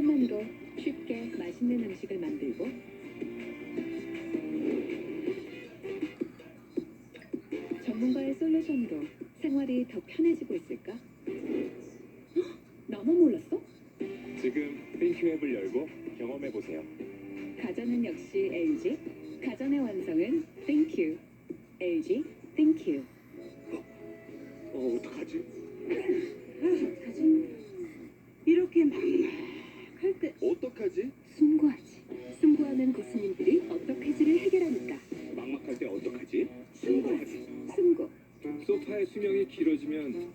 오랜만으로 쉽게 맛있는 음식을 만들고 전문가의 솔루션으로 생활이 더 편해지고 있을까? 헉, 나만 몰랐어? 지금 땡큐 앱을 열고 경험해보세요. 가전은 역시 LG. 가전의 완성은 땡큐. LG 땡큐. 어떡하지? 어떡하지? 이렇게 막막할 때 어떡하지? 승부하지. 승부하는 고수님들이 어떻게지를 해결하니까. 막막할 때 어떡하지? 승부하지. 승부. 소파의 수명이 길어지면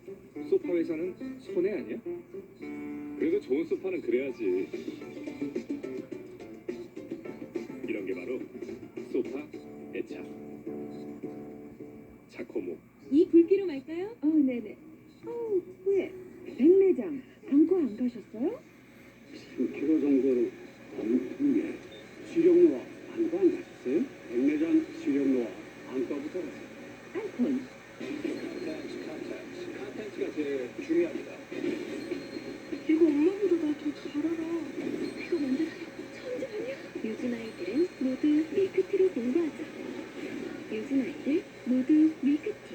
소파 회사는 손해 아니야? 그래도 좋은 소파는 그래야지. 이런 게 바로 소파 애착. 자코모. 이 불길로 말까요? 네네. 왜? 백내장 안과 안 가셨어요? 10kg 정도로 엄청나게 수령로와 안과 안 가셨어요? 백내장 수령로와 안과부터 가세요. 알콘. 컨텐츠가 제일 중요합니다. 이거 엄마보다 나 더 잘 알아. 이거 먼저 천재 아니야? 요즘 아이들은 모두 밀크티로 공부하자. 요즘 아이들 모두 밀크티.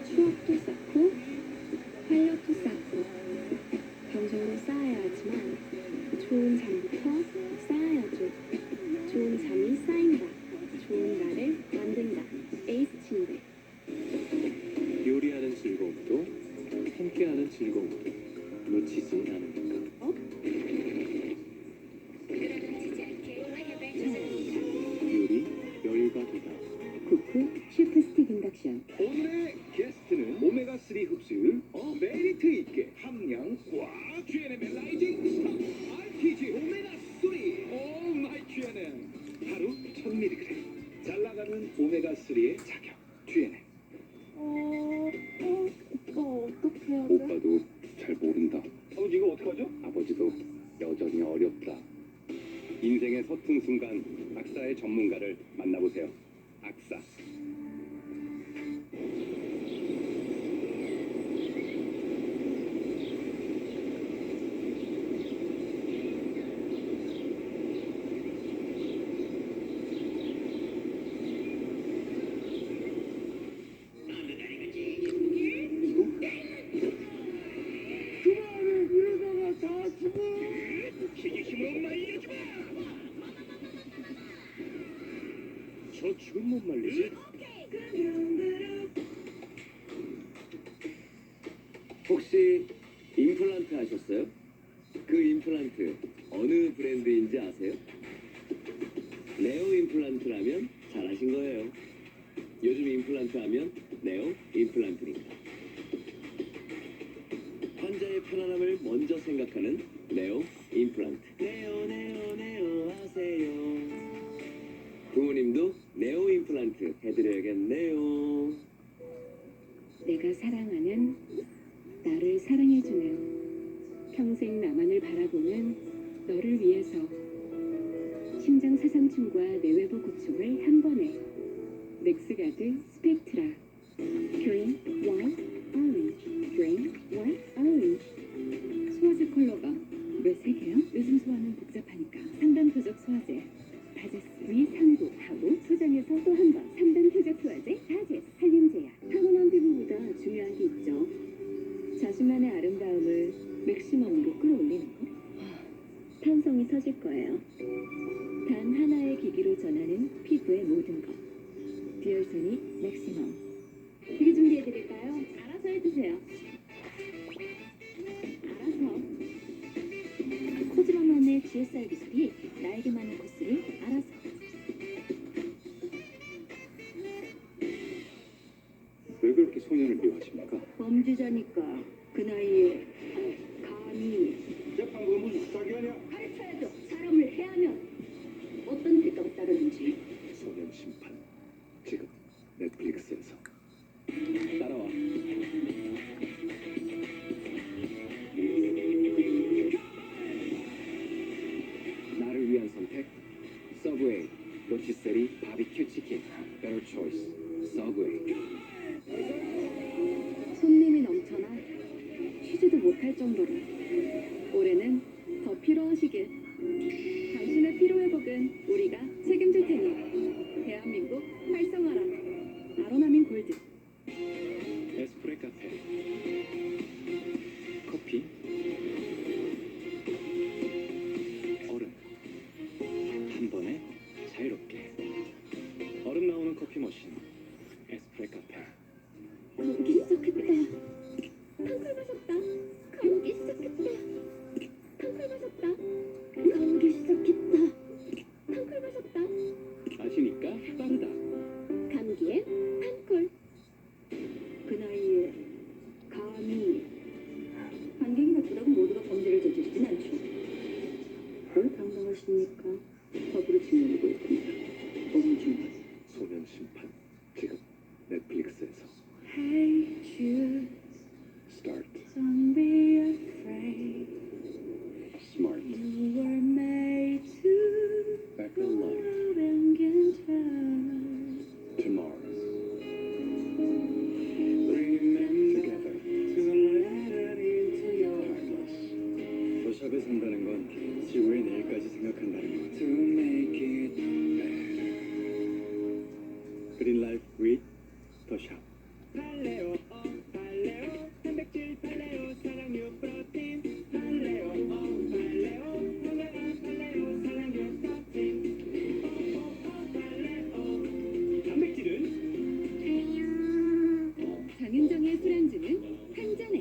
추억도 쌓고 활력도 쌓고 정성도 쌓아야 하지만 좋은 잠부터 쌓아야죠. 좋은 잠이 쌓인다. 좋은 날을 만든다. 에이스 침대. 요리하는 즐거움도 함께하는 즐거움도 놓치지 않으니까. 요리 열과 도다. 쿠쿠 슈프 스틱 인덕션. 오늘의 게스트는 오메가3 흡수율 메리트 있게 함량 꽉 쥐어낸 멜라이징 스톡 RPG 오메가3. 오 마이 쥐어낸 하루 1000mg 잘 나가는 오메가3의 자격 쥐어낸. 오빠 어떻게 해야 돼? 오빠도 잘 모른다. 아버지 이거 어떡하죠? 아버지도 여전히 어렵다. 인생의 서툰 순간 악사의 전문가를 만나보세요. 악사. 기계 힘으로 말려주마! 저 죽은 못 말리지? 혹시 임플란트 하셨어요? 그 임플란트 어느 브랜드인지 아세요? 네오 임플란트라면 잘하신 거예요. 요즘 임플란트 하면 네오 임플란트니까. 환자의 편안함을 먼저 생각하는 네오 임플란트. 네오 네오 네오 하세요. 부모님도 네오 임플란트 해드려야겠네요. 내가 사랑하는 나를 사랑해주는 평생 나만을 바라보는 너를 위해서 심장 사상충과 뇌외부 구충을 한 번에 넥스가드 스펙트라 Green, White, Orange Green, White, Orange 소화제 컬러가 왜 세 개야? 요즘 소화는 복잡하니까 3단 표적 소화제 다제스 위상도 하고 소장에서 또 한 번 3단 표적 소화제 다제스 살림제야. 타고난 피부보다 중요한 게 있죠. 자신만의 아름다움을 맥시멈으로 끌어올리는 거. 탄성이 터질 거예요. 단 하나의 기기로 전하는 피부의 모든 것. 듀얼소닉 맥시멈. 기기 준비해드릴까요? 알아서 해주세요. 알아서. 코즈마만의 GSR 기술이 나에게 맞는 코스를 알아서. 왜 그렇게 소년을 미워하십니까? 범죄자니까 그 나이에 감히 재판부가 무슨 수사기관이야? 가르쳐야죠. 사람을 해하면 어떤 대가가 따르는지. 소년 심판 지금 넷플릭스에서. 따라와. 나를 위한 선택 서브웨이 로티세리 바비큐 치킨 Better choice 서브웨이. 손님이 넘쳐나 쉬지도 못할 정도로 올해는 더 나쁘진 않죠. 뭘 당당하십니까? 법으로 짓누르고 있습니다. 엄중하게. 소년 심판 지금 넷플릭스에서 Hey Jude, 스타트. don't be afraid. 스마트. You were made to Back in life. out and get down. Tomorrow. Together. Timeless. 더샵에 산다는 건 지구의 내일까지 생각한다는 것. To make it better. 그린 라이프 with 더샵. 팔레오, 팔레오, 단백질 팔레오, 사랑류 프로틴. 팔레오, 팔레오, 건강한 팔레오, 사랑류 프로틴. 팔레오, 단백질은 장윤정의 술안주는 한 잔에.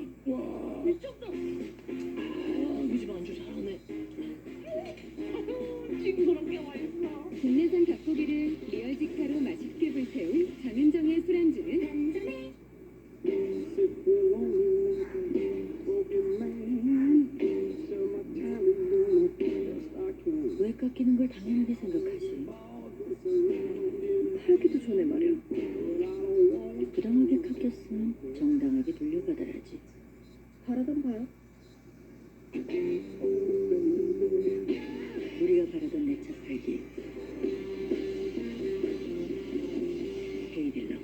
미쳤다. 우리 집 안주 잘하네. 친구랑 껴와있어. 국내산 닭고기를 리얼직화로 맛있게 불태운 장윤정의 술안주는 한 잔에. 왜 깎이는 걸 당연하게 생각하지? 팔기도 전에 말이야. 부당하게 깎였으면 정당하게 돌려받아야지. 바라던 바요. 우리가 바라던 내 차 살기. 헤이딜러.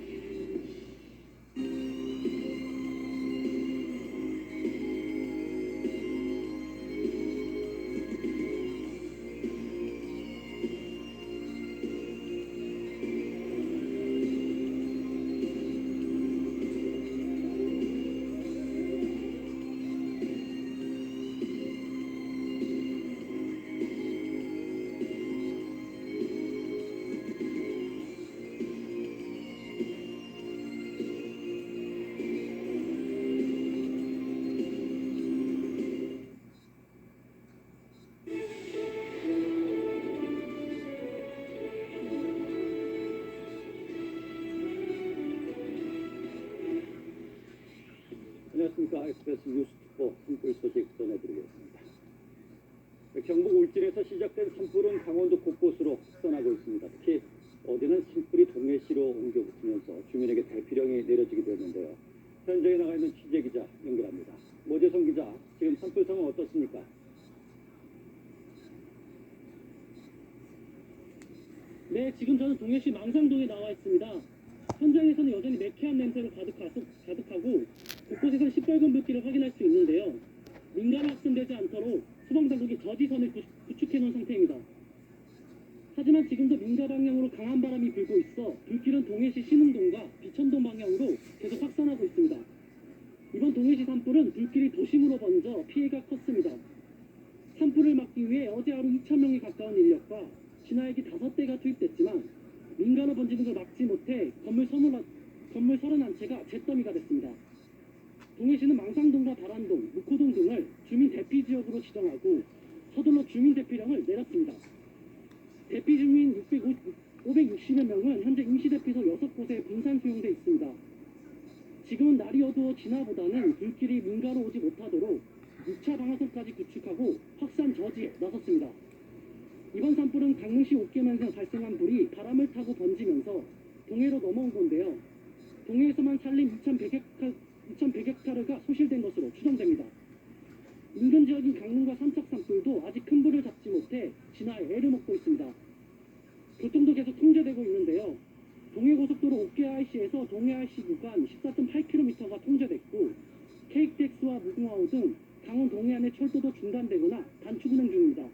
안녕하십니까. 엑스프레스 뉴스투포 산불 소식 전해드리겠습니다. 경북 울진에서 시작된 산불은 강원도 곳곳으로 확산하고 있습니다. 특히 어제는 산불이 동해시로 옮겨 붙으면서 주민에게 대피령이 내려지기도 했는데요. 현장에 나가 있는 취재기자 연결합니다. 모재성 기자, 지금 산불 상황 어떻습니까? 네, 지금 저는 동해시 망상동에 나와 있습니다. 현장에서는 여전히 매캐한 냄새로 가득하고 곳곳에서 시뻘건 불길을 확인할 수 있는데요. 민가로 확산되지 않도록 소방당국이 저지선을 구축해 놓은 상태입니다. 하지만 지금도 민가 방향으로 강한 바람이 불고 있어 불길은 동해시 신흥동과 비천동 방향으로 계속 확산하고 있습니다. 이번 동해시 산불은 불길이 도심으로 번져 피해가 컸습니다. 산불을 막기 위해 어제 하루 2,000명에 가까운 인력과 진화헬기 5대가 투입됐지만 민가로 번지는 걸 막지 못해 건물 31채가 잿더미가 됐습니다. 동해시는 망상동과 다란동, 묵호동 등을 주민 대피 지역으로 지정하고 서둘러 주민 대피령을 내렸습니다. 대피 주민 560여 명은 현재 임시대피소 6곳에 분산 수용돼 있습니다. 지금은 날이 어두워 진화보다는 불길이 민가로 오지 못하도록 6차 방화선까지 구축하고 확산 저지에 나섰습니다. 이번 산불은 강릉시 옥계면에서 발생한 불이 바람을 타고 번지면서 동해로 넘어온 건데요. 동해에서만 산림 2,100헥타르가 소실된 것으로 추정됩니다. 인근 지역인 강릉과 삼척 산불도 아직 큰 불을 잡지 못해 진화에 애를 먹고 있습니다. 교통도 계속 통제되고 있는데요. 동해고속도로 옥계-IC에서 동해-IC 구간 14.8km가 통제됐고 KTX와 무궁화호 등 강원 동해안의 철도도 중단되거나 단축 운행 중입니다.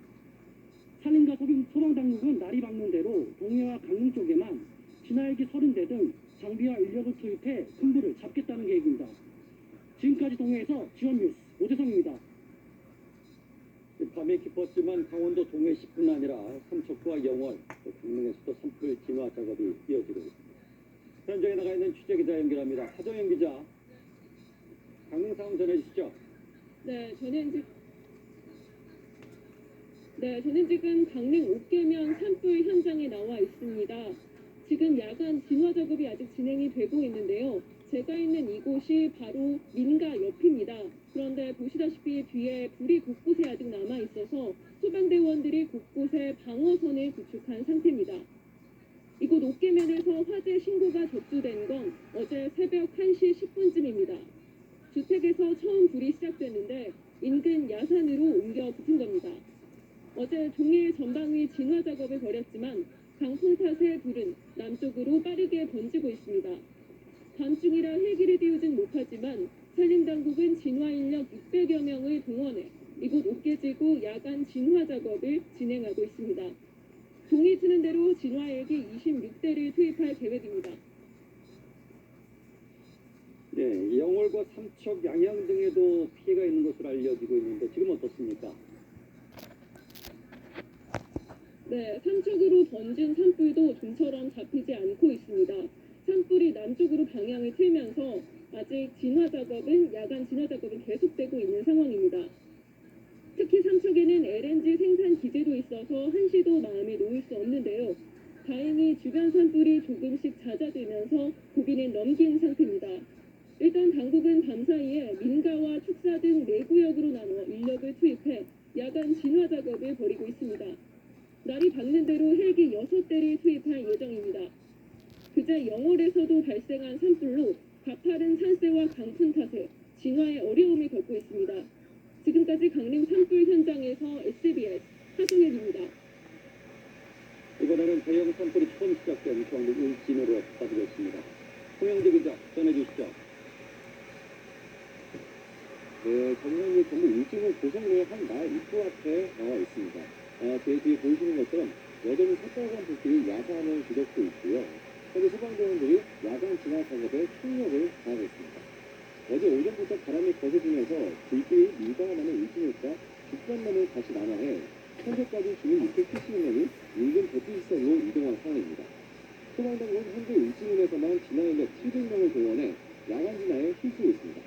산림과 소방당국은 날이 밝는 대로 동해와 강릉 쪽에만 진화헬기 30대 등 장비와 인력을 투입해 큰 불을 잡겠다는 계획입니다. 지금까지 동해에서 지원 뉴스 오재성입니다. 밤이 깊었지만 강원도 동해시뿐 아니라 삼척과 영월, 또 강릉에서도 산불 진화 작업이 이어지고 있습니다. 현장에 나가 있는 취재기자 연결합니다. 하정현 기자, 강릉 상황 전해주시죠. 네, 저는 지금 강릉 옥계면 산불 현장에 나와 있습니다. 지금 야간 진화 작업이 아직 진행이 되고 있는데요. 제가 있는 이곳이 바로 민가 옆입니다. 그런데 보시다시피 뒤에 불이 곳곳에 아직 남아 있어서 소방대원들이 곳곳에 방어선을 구축한 상태입니다. 이곳 옥계면에서 화재 신고가 접수된 건 어제 새벽 1시 10분쯤입니다. 주택에서 처음 불이 시작됐는데 인근 야산으로 옮겨 붙은 겁니다. 어제 종일 전방위 진화 작업을 벌였지만 강풍 탓에 불은 남쪽으로 빠르게 번지고 있습니다. 밤중이라 헬기를 띄우진 못하지만 산림당국은 진화 인력 600여 명을 동원해 이곳 옥계지구 야간 진화 작업을 진행하고 있습니다. 동이 트는 대로 진화 헬기 26대를 투입할 계획입니다. 네, 영월과 삼척, 양양 등에도 피해가 있는 것으로 알려지고 있는데 지금 어떻습니까? 네, 삼척으로 번진 산불도 좀처럼 잡히지 않고 있습니다. 산불이 남쪽으로 방향을 틀면서 아직 야간 진화 작업은 계속되고 있는 상황입니다. 특히 삼척에는 LNG 생산 기지도 있어서 한시도 마음이 놓을 수 없는데요. 다행히 주변 산불이 조금씩 잦아들면서 고비는 넘긴 상태입니다. 일단 당국은 밤사이에 민가와 축사 등 4구역으로 나눠 인력을 투입해 야간 진화 작업을 벌이고 있습니다. 날이 밝는 대로 헬기 6대를 투입할 예정입니다. 그제 영월에서도 발생한 산불로 가파른 산세와 강풍 탓에 진화에 어려움을 겪고 있습니다. 지금까지 강릉 산불 현장에서 SBS 하동현입니다. 이번에는 대형 산불이 처음 시작된 경북 울진으로 가보겠습니다. 홍영재 기자 전해주시죠. 네, 정상이 전북 울진의 고성로의 한 마을 입구 앞에 나와 있습니다. 제 뒤에 보이시는 것처럼 여전히 색깔간 불길이 야산을 뒤덮고 있고요. 현재 소방대원들이 야간 진화 작업에 총력을 다하고 있습니다. 어제 오전부터 바람이 거세지면서 불길이 민가만의 울진을과 북한면을 다시 남하해 현재까지 주민 670명이 인근 대피시설로 이동한 상황입니다. 소방당국은 현재 울진군에서만 진화 인력 700명을 동원해 야간 진화에 힘쓰고 있습니다.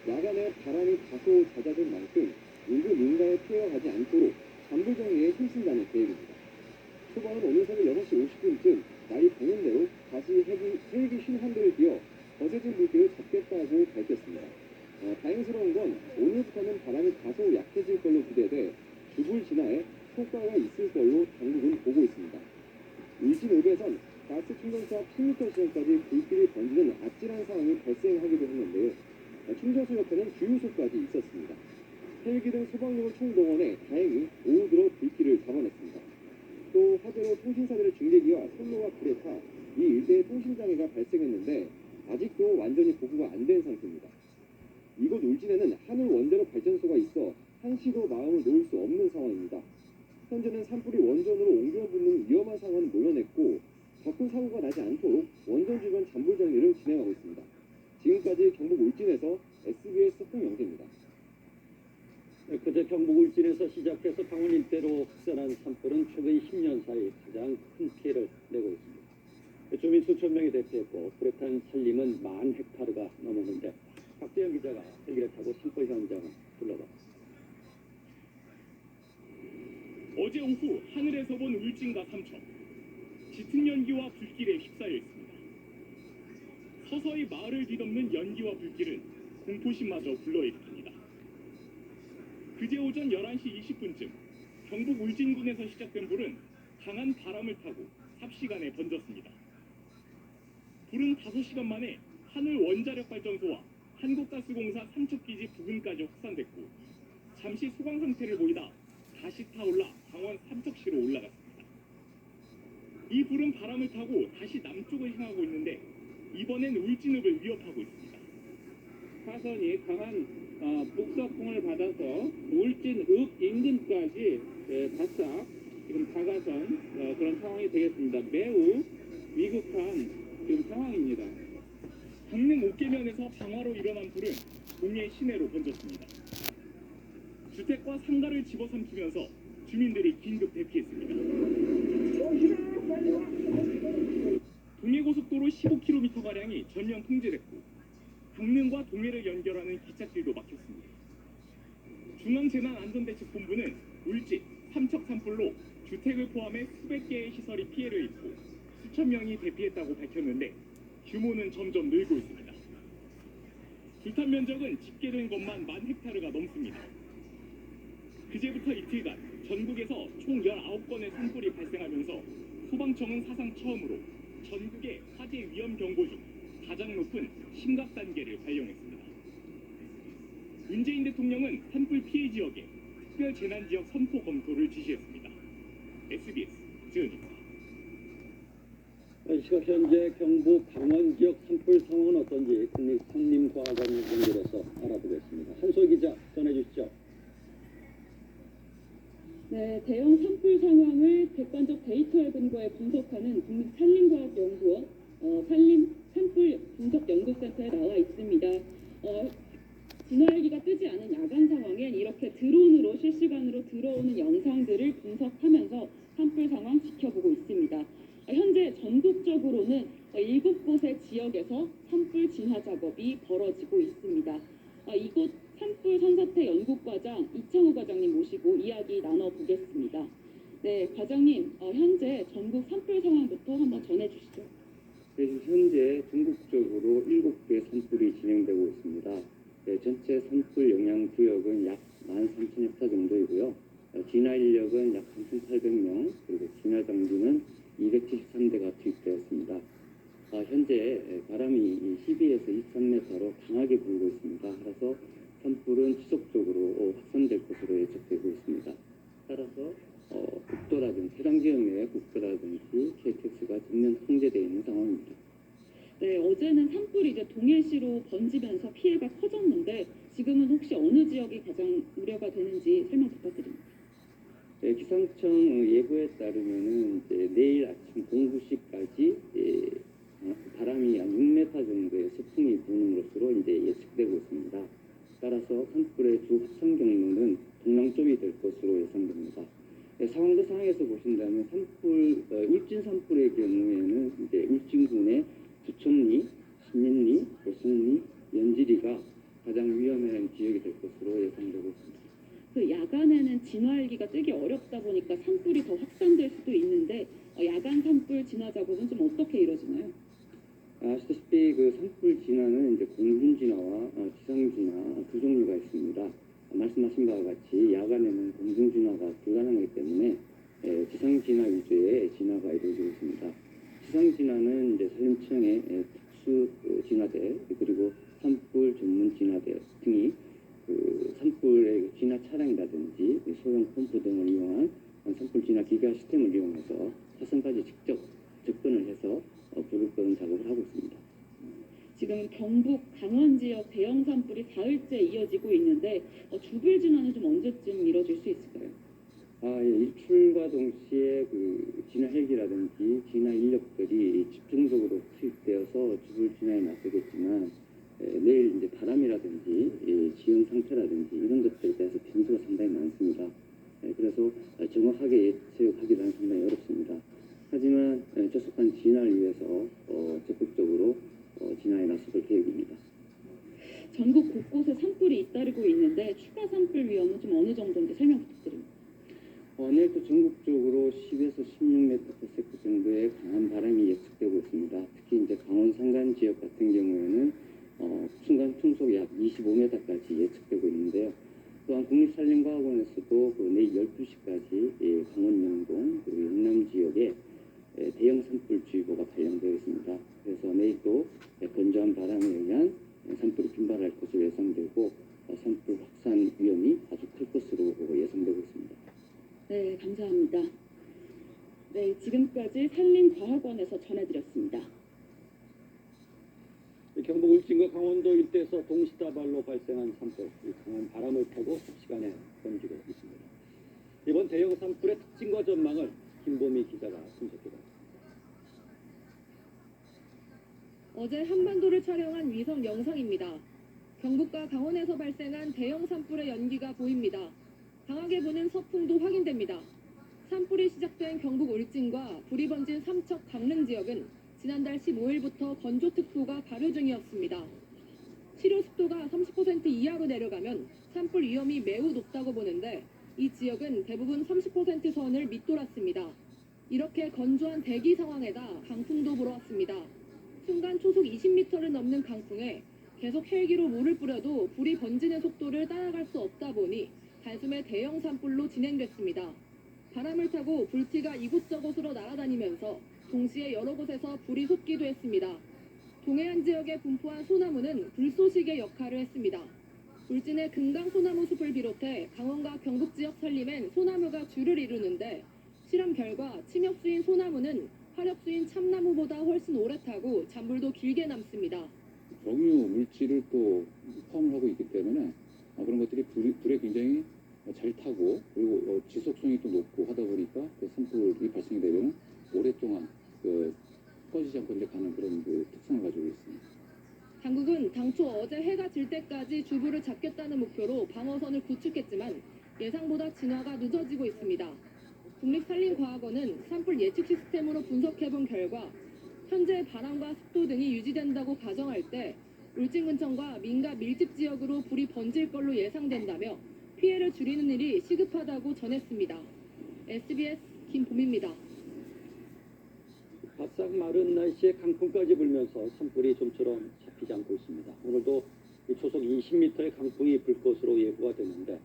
야간에 바람이 다소 잦아든 만큼 인근 민가에 피해가 가지 않도록 잠불 정리에 힘쓴다는 계획입니다. 소방은 오늘 새벽 6시 50분쯤 날이 밝는 대로 다시 헬기 51대를 띄워 거세진 불길을 잡겠다고 밝혔습니다. 다행스러운 건 오늘부터는 바람이 다소 약해질 걸로 기대돼 주불 진화에 효과가 있을 걸로 당국은 보고 있습니다. 울진 읍에선 가스 충전소 앞 10m 지점까지 불길이 번지는 아찔한 상황이 발생하기도 했는데요. 충전소 옆에는 주유소까지 있었습니다. 헬기 등 소방력을 총동원해 다행히 오후 들어 불길을 잡아냈습니다. 또 화재로 통신사들의 중계기와 선로가 불에 타 이 일대에 통신장애가 발생했는데 아직도 완전히 복구가 안 된 상태입니다. 이곳 울진에는 하늘 원자로 발전소가 있어 한시도 마음을 놓을 수 없는 상황입니다. 현재는 산불이 원전으로 옮겨 붙는 위험한 상황을 몰아냈고 더 큰 사고가 나지 않도록 원전 주변 잔불 정리를 진행하고 있습니다. 지금까지 경북 울진에서 SBS 홍영재입니다. 그제 경북 울진에서 시작해서 강원 일대로 확산한 산불은 최근 10년 사이 가장 큰 피해를 내고 있습니다. 주민 수천 명이 대피했고 불에 탄 산림은 10,000헥타르가 넘었는데 박대영 기자가 헬기를 타고 산불 현장을 둘러봤습니다. 어제 오후 하늘에서 본 울진과 삼척, 짙은 연기와 불길에 휩싸여 있습니다. 서서히 마을을 뒤덮는 연기와 불길은 공포심마저 불러일으킵니다. 그제 오전 11시 20분쯤 경북 울진군에서 시작된 불은 강한 바람을 타고 삽시간에 번졌습니다. 불은 5시간 만에 하늘 원자력 발전소와 한국가스공사 삼척기지 부근까지 확산됐고 잠시 소강 상태를 보이다 다시 타올라 강원 삼척시로 올라갔습니다. 이 불은 바람을 타고 다시 남쪽을 향하고 있는데 이번엔 울진읍을 위협하고 있습니다. 화선이 강한 북서풍을 받아서 울진읍 인근까지 바싹 지금 다가선 그런 상황이 되겠습니다. 매우 위급한 지금 상황입니다. 강릉 옥계면에서 방화로 일어난 불은 동해 시내로 번졌습니다. 주택과 상가를 집어삼키면서 주민들이 긴급 대피했습니다. 동해고속도로 15km가량이 전면 통제됐고 강릉과 동해를 연결하는 기찻길도 막혔습니다. 중앙재난안전대책본부는 울진, 삼척 산불로 주택을 포함해 수백 개의 시설이 피해를 입고 수천 명이 대피했다고 밝혔는데 규모는 점점 늘고 있습니다. 불탄 면적은 집계된 것만 10,000헥타르가 넘습니다. 그제부터 이틀간 전국에서 총 19건의 산불이 발생하면서 소방청은 사상 처음으로 전국의 화재 위험 경보 중 가장 높은 심각 단계를 발령했습니다. 문재인 대통령은 산불 피해 지역에 특별 재난 지역 선포 검토를 지시했습니다. SBS 지은입니다. 이 시각 현재 경북 강원 지역 산불 상황은 어떤지 국립산림과학원을 연결해서 알아보겠습니다. 한솔 기자 전해주시죠. 네, 대형 산불 상황을 객관적 데이터에 근거해 분석하는 국립산림과학연구원 산불 분석연구센터에 나와 있습니다. 진화헬기가 뜨지 않은 야간 상황엔 이렇게 드론으로 실시간으로 들어오는 영상들을 분석하면서 산불 상황 지켜보고 있습니다. 현재 전국적으로는 7곳의 지역에서 산불 진화 작업이 벌어지고 있습니다. 이곳 산불 선사태 연구과장 이창우 과장님 모시고 이야기 나눠보겠습니다. 네, 과장님, 현재 전국 산불 상황부터 한번 전해주시죠. 네, 현재 전국적으로 7개의 산불이 진행되고 있습니다. 네, 전체 산불 영향 구역은 약 13,000헥타 정도이고요. 진화 인력은 약 3,800명, 그리고 진화 장비는 273대가 투입되었습니다. 현재 바람이 12에서 23m로 강하게 불고 있습니다. 따라서 산불은 지속적으로 확산될 것으로 예측되고 있습니다. 따라서 국도라든지 해당 지역 내 국도라든지 KTX가 전면 통제되어 있는 상황입니다. 네, 어제는 산불이 이제 동해시로 번지면서 피해가 커졌는데 지금은 혹시 어느 지역이 가장 우려가 되는지 설명 부탁드립니다. 네, 기상청 예보에 따르면은 이제 내일 아침 09시까지 바람이 한 6m 정도의 서풍이 부는 것으로 이제 예측되고 있습니다. 따라서 산불의 주 확산 경로는 동남쪽이 될 것으로 예상됩니다. 네, 상황도 상황에서 보신다면 울진 산불의 경우에는 이제 울진군의 부천리, 신민리, 오송리, 연지리가 가장 위험한 지역이 될 것으로 예상되고 있습니다. 그 야간에는 진화헬기가 뜨기 어렵다 보니까 산불이 더 확산될 수도 있는데 야간 산불 진화 작업은 좀 어떻게 이루어지나요? 아시다시피 그 산불 진화는 이제 공중 진화와 지상 진화 두 종류가 있습니다. 말씀하신 바와 같이 야간에는 공중 진화가 불가능하기 때문에 지상 진화 위주의 진화가 이루어지고 있습니다. 지상 진화는 이제 산림청의 특수 진화대 그리고 산불 전문 진화대 등이 그 산불의 진화 차량이라든지 소형 펌프 등을 이용한 산불 진화 기가 시스템을 이용해서 화성까지 직접 접근을 해서 불을 끄는 작업을 하고 있습니다. 지금 경북 강원 지역 대형 산불이 사흘째 이어지고 있는데 주불 진화는 좀 언제쯤 이뤄질 수 있을까요? 일출과 동시에 그 진화 헬기라든지 진화 인력들이 집중적으로 투입되어서 주불 진화에 나서겠지만 내일 이제 바람이라든지 지형 상태라든지 이런 것들에 대해서 변수가 상당히 많습니다. 그래서 정확하게 예측하기는 상당히 어렵습니다. 하지만 조속한 진화를 위해서 적극적으로 진화에 나서볼 계획입니다. 전국 곳곳에 산불이 잇따르고 있는데 추가 산불 위험은 좀 어느 정도인지 설명 부탁드립니다. 내일도 전국적으로 10에서 16m/s 정도의 강한 바람이 예측되고 있습니다. 특히 이제 강원 산간 지역 같은 경우에는 순간 풍속 약 25m까지 예측되고 있는데요. 또한 국립산림과학원에서도 내일 12시까지 강원 영동 그리고 영남 지역에 대형 산불주의보가 발령되어 있습니다. 그래서 내일도 건조한 바람에 의한 산불이 빈발할 것으로 예상되고 산불 확산 위험이 아주 클 것으로 예상되고 있습니다. 네, 감사합니다. 네, 지금까지 산림과학원에서 전해드렸습니다. 경북 울진과 강원도 일대에서 동시다발로 발생한 산불, 강한 바람을 타고 삽시간에 번지고 있습니다. 이번 대형 산불의 특징과 전망을 김보미 기자가 분석해봤습니다. 어제 한반도를 촬영한 위성 영상입니다. 경북과 강원에서 발생한 대형 산불의 연기가 보입니다. 강하게 부는 서풍도 확인됩니다. 산불이 시작된 경북 울진과 불이 번진 삼척 강릉 지역은 지난달 15일부터 건조특보가 발효 중이었습니다. 치료 습도가 30% 이하로 내려가면 산불 위험이 매우 높다고 보는데 이 지역은 대부분 30% 선을 밑돌았습니다. 이렇게 건조한 대기 상황에다 강풍도 불어왔습니다. 순간 초속 20m를 넘는 강풍에 계속 헬기로 물을 뿌려도 불이 번지는 속도를 따라갈 수 없다 보니 단숨에 대형 산불로 진행됐습니다. 바람을 타고 불티가 이곳저곳으로 날아다니면서 동시에 여러 곳에서 불이 솟기도 했습니다. 동해안 지역에 분포한 소나무는 불쏘시개 역할을 했습니다. 울진의 금강 소나무 숲을 비롯해 강원과 경북 지역 산림엔 소나무가 주를 이루는데 실험 결과 침엽수인 소나무는 화렵수인 참나무보다 훨씬 오래 타고 잔불도 길게 남습니다. 정유 물질을 또 포함을 하고 있기 때문에 그런 것들이 불에 굉장히 잘 타고 그리고 지속성이 또 높고 하다 보니까 그 산불이 발생이 되면 오랫동안 꺼지지 않고 이제 가는 그런 특성을 가지고 있습니다. 당국은 당초 어제 해가 질 때까지 주부를 잡겠다는 목표로 방어선을 구축했지만 예상보다 진화가 늦어지고 있습니다. 국립산림과학원은 산불 예측 시스템으로 분석해본 결과 현재 바람과 습도 등이 유지된다고 가정할 때 울진군청과 민가 밀집 지역으로 불이 번질 걸로 예상된다며 피해를 줄이는 일이 시급하다고 전했습니다. SBS 김봄입니다. 바싹 마른 날씨에 강풍까지 불면서 산불이 좀처럼 잡히지 않고 있습니다. 오늘도 초속 20m의 강풍이 불 것으로 예보가 되는데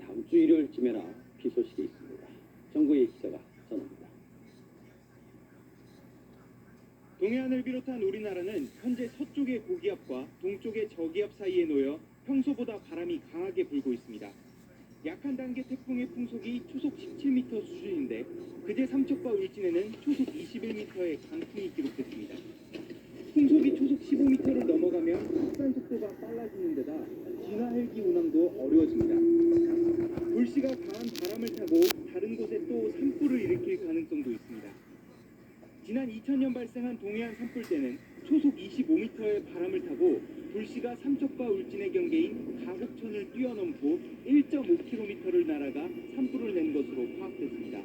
다음 주 일요일쯤에나 비 소식이 있습니다. 정구희 기자가 전합니다. 동해안을 비롯한 우리나라는 현재 서쪽의 고기압과 동쪽의 저기압 사이에 놓여 평소보다 바람이 강하게 불고 있습니다. 약한 단계 태풍의 풍속이 초속 17m 수준인데 그제 삼척과 울진에는 초속 21m의 강풍이 기록됐습니다. 풍속이 초속 15m를 넘어가면 확산 속도가 빨라지는 데다 진화 헬기 운항도 어려워집니다. 불씨가 강한 바람을 타고 다른 곳에 또 산불을 일으킬 가능성도 있습니다. 지난 2000년 발생한 동해안 산불 때는 초속 25m의 바람을 타고 불씨가 삼척과 울진의 경계인 가곡천을 뛰어넘고 1.5km를 날아가 산불을 낸 것으로 파악됐습니다.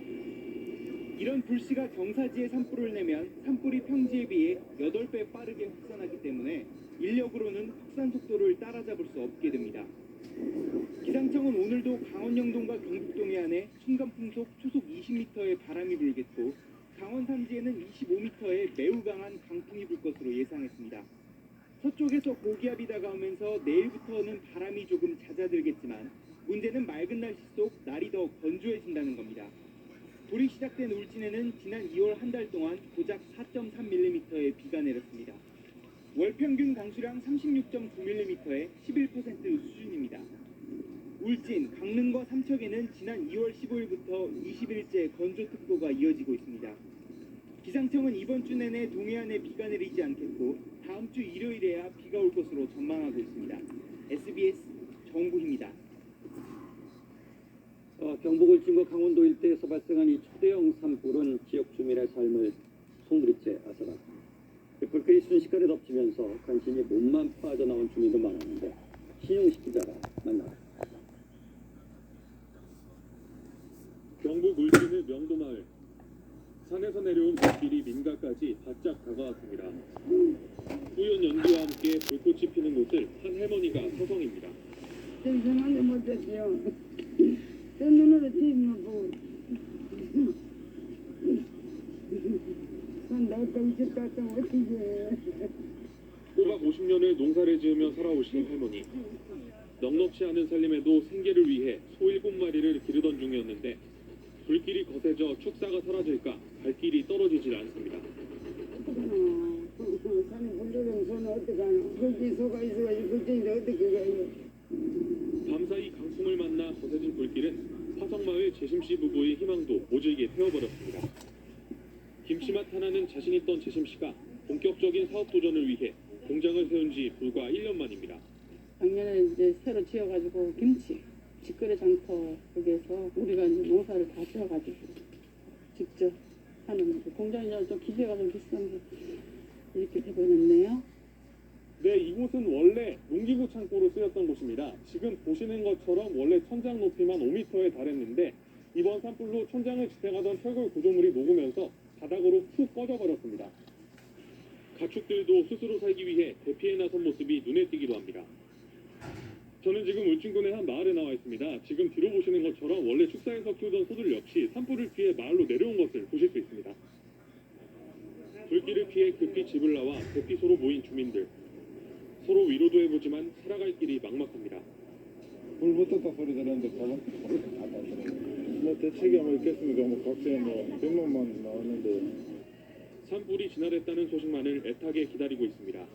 이런 불씨가 경사지에 산불을 내면 산불이 평지에 비해 8배 빠르게 확산하기 때문에 인력으로는 확산 속도를 따라잡을 수 없게 됩니다. 기상청은 오늘도 강원 영동과 경북 동해안에 순간풍속 초속 20m의 바람이 불겠고 강원 산지에는 25m의 매우 강한 강풍이 불 것으로 예상했습니다. 서쪽에서 고기압이 다가오면서 내일부터는 바람이 조금 잦아들겠지만 문제는 맑은 날씨 속 날이 더 건조해진다는 겁니다. 불이 시작된 울진에는 지난 2월 한 달 동안 고작 4.3mm의 비가 내렸습니다. 월 평균 강수량 36.9mm의 11% 수준입니다. 울진, 강릉과 삼척에는 지난 2월 15일부터 20일째 건조특보가 이어지고 있습니다. 기상청은 이번 주 내내 동해안에 비가 내리지 않겠고 다음 주 일요일에야 비가 올 것으로 전망하고 있습니다. SBS 정구희입니다. 경북 울진과 강원도 일대에서 발생한 이 초대형 산불은 지역 주민의 삶을 송두리째 앗아갔습니다. 불길이 순식간에 덮치면서 간신히 몸만 빠져나온 주민도 많았는데 신용식 기자가 만나봤습니다. 경북 울진의 명도마을. 산에서 내려온 불길이 민가까지 바짝 다가왔습니다. 뿌연 연기와 함께 불꽃이 피는 곳을 한 할머니가 서성입니다. 생생하게 못했어요. 내 눈으로 뒤만 보고. 난 나도 있었다 했던 어떻게. 꼬박 50년을 농사를 지으며 살아오신 할머니. 넉넉지 않은 살림에도 생계를 위해 소 7마리를 기르던 중이었는데 불길이 거세져 축사가 사라질까 발길이 떨어지질 않습니다. 산에 불러면 소는 어떡하나. 거기 소가 있어가지고 그쪽인데 어떻게 가요. 밤사이 강풍을 만나 거세진 불길은 화성마을 재심씨 부부의 희망도 모질게 태워버렸습니다. 김치맛 하나는 자신 있던 재심씨가 본격적인 사업 도전을 위해 공장을 세운 지 불과 1년 만입니다. 작년에 이제 새로 지어가지고 김치, 직거래 장터 거기에서 우리가 이제 농사를 다 지어가지고 직접 하는 공장이 좀 기계가 좀 비싼데 이렇게 돼버렸네요. 네, 이곳은 원래 농기구 창고로 쓰였던 곳입니다. 지금 보시는 것처럼 원래 천장 높이만 5m에 달했는데 이번 산불로 천장을 지탱하던 철골 구조물이 녹으면서 바닥으로 푹 꺼져버렸습니다. 가축들도 스스로 살기 위해 대피해 나선 모습이 눈에 띄기도 합니다. 저는 지금 울진군의 한 마을에 나와 있습니다. 지금 뒤로 보시는 것처럼 원래 축사에서 키우던 소들 역시 산불을 피해 마을로 내려온 것을 보실 수 있습니다. 불길을 피해 급히 집을 나와 대피소로 모인 주민들. 서로 위로도 해보지만 살아갈 길이 막막합니다. 불 붙었다 소리 들었는데 가방 뭐 대책이 뭐 있겠습니까? 뭐 각자의 뭐 변명만 나왔는데 산불이 진화됐다는 소식만을 애타게 기다리고 있습니다.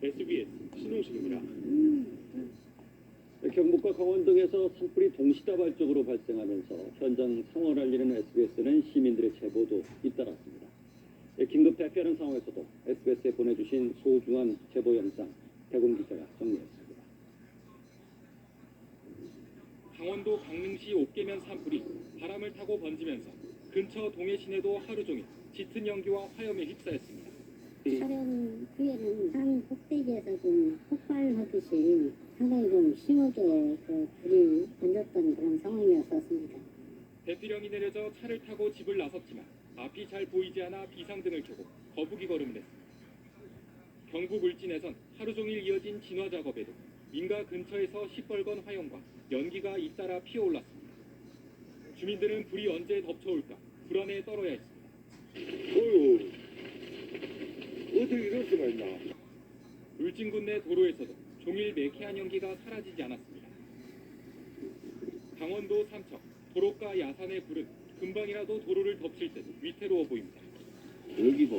SBS 신홍식입니다. 경북과 강원 등에서 산불이 동시다발적으로 발생하면서 현장 상황을 알리는 SBS는 시민들의 제보도 잇따랐습니다. 긴급 대피하는 상황에서도 SBS에 보내주신 소중한 제보 영상 대공 기자가 정리했습니다. 강원도 강릉시 옥계면 산불이 바람을 타고 번지면서 근처 동해 시내도 하루 종일 짙은 연기와 화염에 휩싸였습니다. 촬영 후에는 산 꼭대기에서 좀 폭발하듯이 상당히 좀 심하게 불이 번졌던 그런 상황이었었습니다. 대피령이 내려져 차를 타고 집을 나섰지만 앞이 잘 보이지 않아 비상등을 켜고 거북이 걸음을 했습니다. 경북 울진에선 하루 종일 이어진 진화 작업에도 민가 근처에서 시뻘건 화염과 연기가 잇따라 피어올랐습니다. 주민들은 불이 언제 덮쳐올까 불안에 떨어야 했습니다. 어휴 어떻게 이럴 수가 있나. 울진군 내 도로에서도 종일 매캐한 연기가 사라지지 않았습니다. 강원도 삼척, 도로가 야산의 불은 금방이라도 도로를 덮칠 때도 위태로워 보입니다. 여기 봐.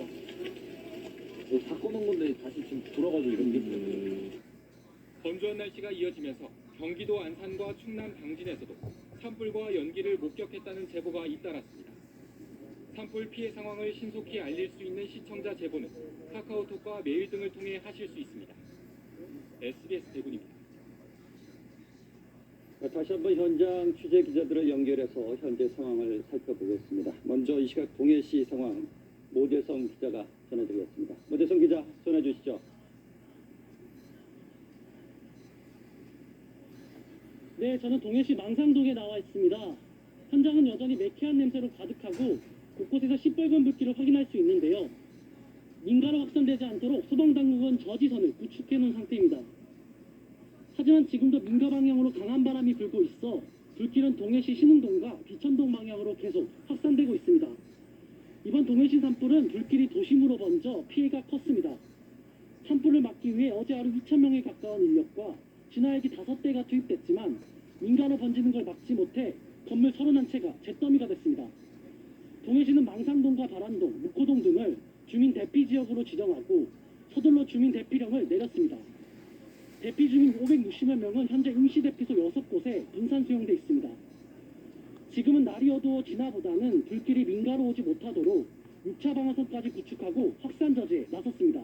이거 바꿔놓은 건데 다시 지금 돌아가지고 이런 게 건조한 날씨가 이어지면서 경기도 안산과 충남 당진에서도 산불과 연기를 목격했다는 제보가 잇따랐습니다. 산불 피해 상황을 신속히 알릴 수 있는 시청자 제보는 카카오톡과 메일 등을 통해 하실 수 있습니다. SBS 대군입니다. 다시 한번 현장 취재 기자들을 연결해서 현재 상황을 살펴보겠습니다. 먼저 이 시각 동해시 상황 모재성 기자가 전해드리겠습니다. 모재성 기자 전해주시죠. 네, 저는 동해시 망상동에 나와 있습니다. 현장은 여전히 매캐한 냄새로 가득하고 곳곳에서 시뻘건 불길을 확인할 수 있는데요. 민가로 확산되지 않도록 소방당국은 저지선을 구축해 놓은 상태입니다. 하지만 지금도 민가 방향으로 강한 바람이 불고 있어 불길은 동해시 신흥동과 비천동 방향으로 계속 확산되고 있습니다. 이번 동해시 산불은 불길이 도심으로 번져 피해가 컸습니다. 산불을 막기 위해 어제 하루 2,000명에 가까운 인력과 진화헬기 5대가 투입됐지만 민가로 번지는 걸 막지 못해 건물 31채가 잿더미가 됐습니다. 동해시는 망상동과 바란동, 묵호동 등을 주민 대피 지역으로 지정하고 서둘러 주민 대피령을 내렸습니다. 대피 주민 560여 명은 현재 임시대피소 6곳에 분산 수용돼 있습니다. 지금은 날이 어두워 진화보다는 불길이 민가로 오지 못하도록 6차 방어선까지 구축하고 확산 저지에 나섰습니다.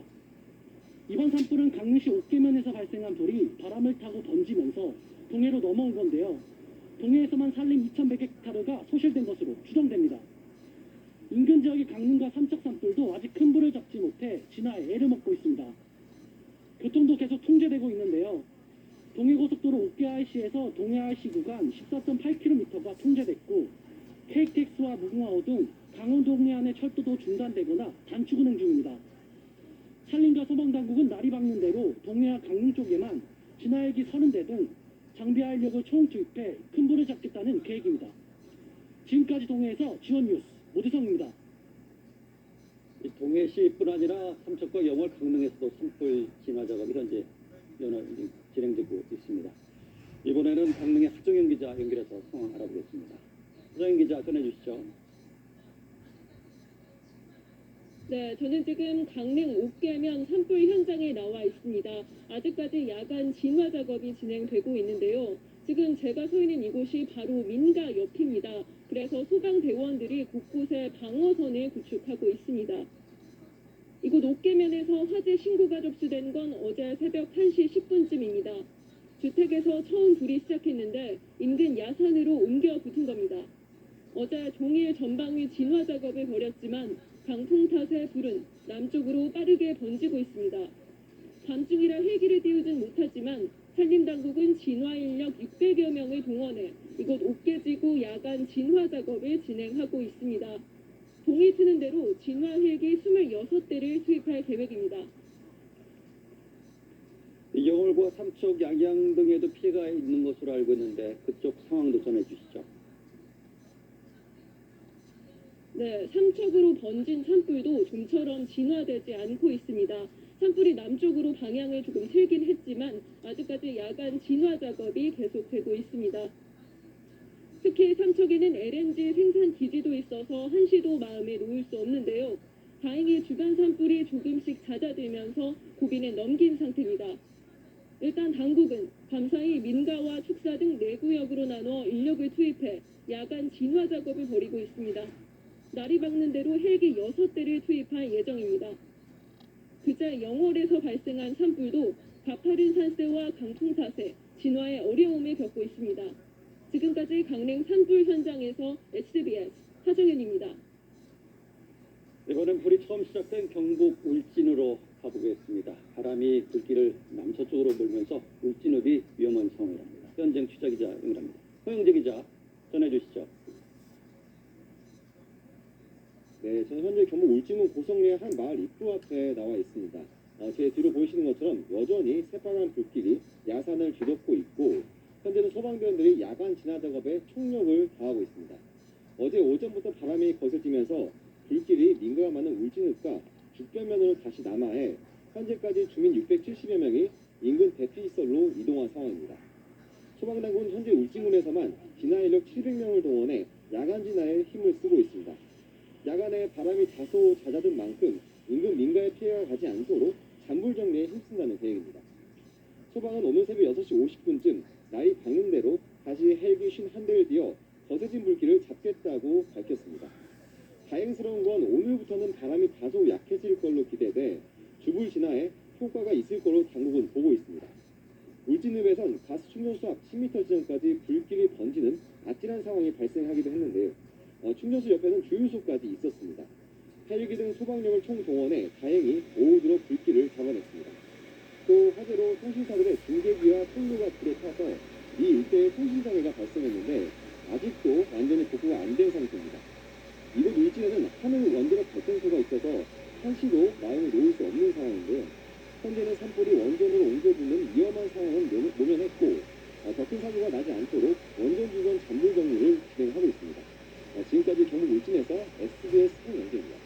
이번 산불은 강릉시 옥계면에서 발생한 불이 바람을 타고 번지면서 동해로 넘어온 건데요. 동해에서만 산림 2,100헥타르가 소실된 것으로 추정됩니다. 인근 지역의 강릉과 삼척 산불도 아직 큰 불을 잡지 못해 진화에 애를 먹고 있습니다. 교통도 계속 통제되고 있는데요. 동해고속도로 옥계-IC에서 동해-IC 구간 14.8km가 통제됐고 KTX와 무궁화호 등 강원도 동해안의 철도도 중단되거나 단축 운행 중입니다. 산림과 소방당국은 날이 밝는 대로 동해와 강릉 쪽에만 진화헬기 30대 등 장비와 인력을 총 투입해 큰 불을 잡겠다는 계획입니다. 지금까지 동해에서 지원 뉴스 모재성입니다. 동해시뿐 아니라 삼척과 영월, 강릉에서도 산불 진화 작업이 현재 진행되고 있습니다. 이번에는 강릉의 하정현 기자 연결해서 상황 알아보겠습니다. 하정현 기자 전해주시죠. 네, 저는 지금 강릉 옥계면 산불 현장에 나와 있습니다. 아직까지 야간 진화 작업이 진행되고 있는데요. 지금 제가 서 있는 이곳이 바로 민가 옆입니다. 그래서 소방대원들이 곳곳에 방어선을 구축하고 있습니다. 이곳 옥계면에서 화재 신고가 접수된 건 어제 새벽 1시 10분쯤입니다. 주택에서 처음 불이 시작했는데 인근 야산으로 옮겨 붙은 겁니다. 어제 종일 전방위 진화 작업을 벌였지만 강풍 탓에 불은 남쪽으로 빠르게 번지고 있습니다. 밤중이라 헬기를 띄우진 못하지만 산림당국은 진화 인력 600여 명을 동원해 이곳 옥계지구 야간 진화 작업을 진행하고 있습니다. 동의 트는 대로 진화 헬기 26대를 투입할 계획입니다. 영월과 삼척, 양양 등에도 피해가 있는 것으로 알고 있는데 그쪽 상황도 전해주시죠. 네, 삼척으로 번진 산불도 좀처럼 진화되지 않고 있습니다. 산불이 남쪽으로 방향을 조금 틀긴 했지만 아직까지 야간 진화 작업이 계속되고 있습니다. 특히 삼척에는 LNG 생산 기지도 있어서 한시도 마음에 놓을 수 없는데요. 다행히 주변 산불이 조금씩 잦아들면서 고비는 넘긴 상태입니다. 일단 당국은 밤사이 민가와 축사 등 4구역으로 나눠 인력을 투입해 야간 진화 작업을 벌이고 있습니다. 날이 밝는 대로 헬기 6대를 투입할 예정입니다. 그자 영월에서 발생한 산불도 가파른 산세와 강풍 탓에 진화에 어려움을 겪고 있습니다. 지금까지 강릉 산불 현장에서 SBS 하정현입니다. 이번엔 불이 처음 시작된 경북 울진으로 가보겠습니다. 바람이 불길을 남서쪽으로 몰면서 울진읍이 위험한 상황이랍니다. 현장 취재기자 연결합니다. 허영재 기자 전해주시죠. 네, 저는 현재 경북 울진군 고성리의 한 마을 입구 앞에 나와 있습니다. 제 뒤로 보이시는 것처럼 여전히 새빨간 불길이 야산을 뒤덮고 있고 현재는 소방대원들이 야간 진화 작업에 총력을 다하고 있습니다. 어제 오전부터 바람이 거세지면서 불길이 민가가 많은 울진읍과 죽변면으로 다시 남하해 현재까지 주민 670여 명이 인근 대피시설로 이동한 상황입니다. 소방당국은 현재 울진군에서만 진화 인력 700명을 동원해 야간 진화에 힘을 쓰고 있습니다. 야간에 바람이 다소 잦아든 만큼 인근 민가에 피해가 가지 않도록 잔불 정리에 힘쓴다는 계획입니다. 소방은 오늘 새벽 6시 50분쯤 날이 밝는 대로 다시 헬기 51대를 띄워 거세진 불길을 잡겠다고 밝혔습니다. 다행스러운 건 오늘부터는 바람이 다소 약해질 걸로 기대돼 주불 진화에 효과가 있을 걸로 당국은 보고 있습니다. 울진읍에선 가스 충전소 앞 10m 지점까지 불길이 번지는 아찔한 상황이 발생하기도 했는데요. 충전소 옆에는 주유소까지 있었습니다. 헬기 등 소방력을 총동원해 다행히 오후 들어 불길을 잡아냈습니다. 또 화재로 통신사들의 중계기와 통로가 불에 타서 이 일대에 통신장애가 발생했는데 아직도 완전히 복구가 안 된 상태입니다. 이곳 울진에는 하늘 원자력 발전소가 있어서 한시도 마음을 놓을 수 없는 상황인데요. 현재는 산불이 원전으로 옮겨지는 위험한 상황은 모면했고 더 큰 사고가 나지 않도록 원전 주변 잔불 정리를 진행하고 있습니다. 지금까지 경북 울진에서 SBS 홍영재입니다.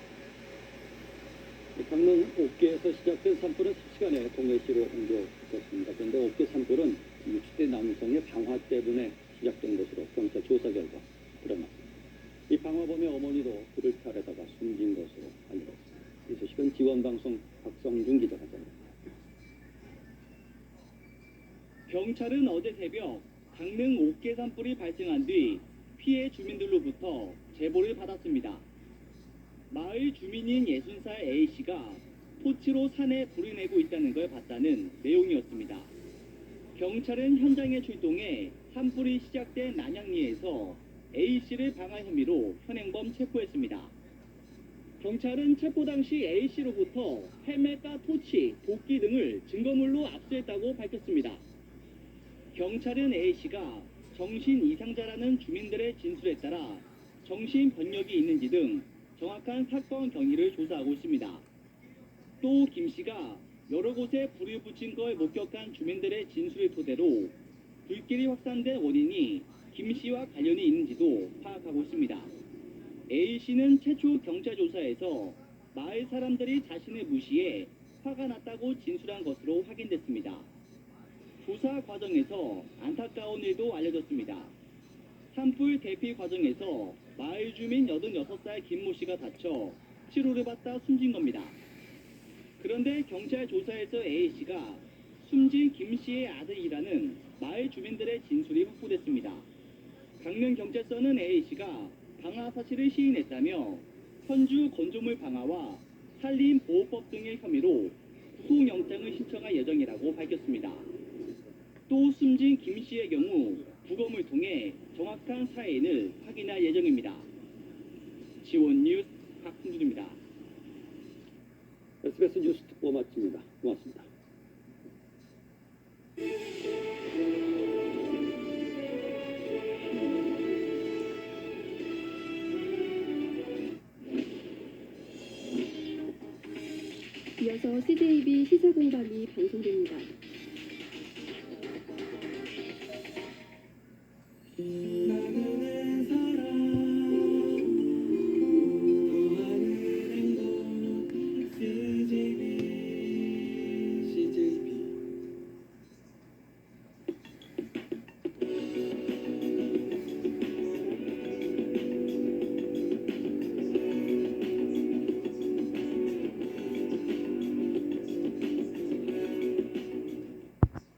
강릉 옥계에서 시작된 산불은 삽시간에 동해시로 옮겨졌습니다. 그런데 옥계 산불은 60대 남성의 방화 때문에 시작된 것으로 경찰 조사 결과 드러났습니다. 이 방화범의 어머니도 불을 피하려다가 숨진 것으로 알려졌습니다. 이 소식은 지원방송 박성준 기자가 전합니다. 경찰은 어제 새벽 강릉 옥계 산불이 발생한 뒤 피해 주민들로부터 제보를 받았습니다. 마을 주민인 60살 A씨가 토치로 산에 불을 내고 있다는 걸 봤다는 내용이었습니다. 경찰은 현장에 출동해 산불이 시작된 난양리에서 A씨를 방화 혐의로 현행범 체포했습니다. 경찰은 체포 당시 A씨로부터 헬멧과 토치, 도끼 등을 증거물로 압수했다고 밝혔습니다. 경찰은 A씨가 정신 이상자라는 주민들의 진술에 따라 정신 변력이 있는지 등 정확한 사건 경위를 조사하고 있습니다. 또 김씨가 여러 곳에 불을 붙인 걸 목격한 주민들의 진술을 토대로 불길이 확산된 원인이 김씨와 관련이 있는지도 파악하고 있습니다. A씨는 최초 경찰 조사에서 마을 사람들이 자신을 무시해 화가 났다고 진술한 것으로 확인됐습니다. 조사 과정에서 안타까운 일도 알려졌습니다. 산불 대피 과정에서 마을 주민 86살 김모 씨가 다쳐 치료를 받다 숨진 겁니다. 그런데 경찰 조사에서 A씨가 숨진 김 씨의 아들이라는 마을 주민들의 진술이 확보됐습니다. 강릉경찰서는 A씨가 방화 사실을 시인했다며 현주 건조물 방화와 산림보호법 등의 혐의로 구속영장을 신청할 예정이라고 밝혔습니다. 또 숨진 김 씨의 경우 부검을 통해 정확한 사인을 확인할 예정입니다. 지원 뉴스 박승준입니다. SBS 뉴스 특보 마칩니다. 고맙습니다. 이어서 CJB 시사공방이 방송됩니다. 나는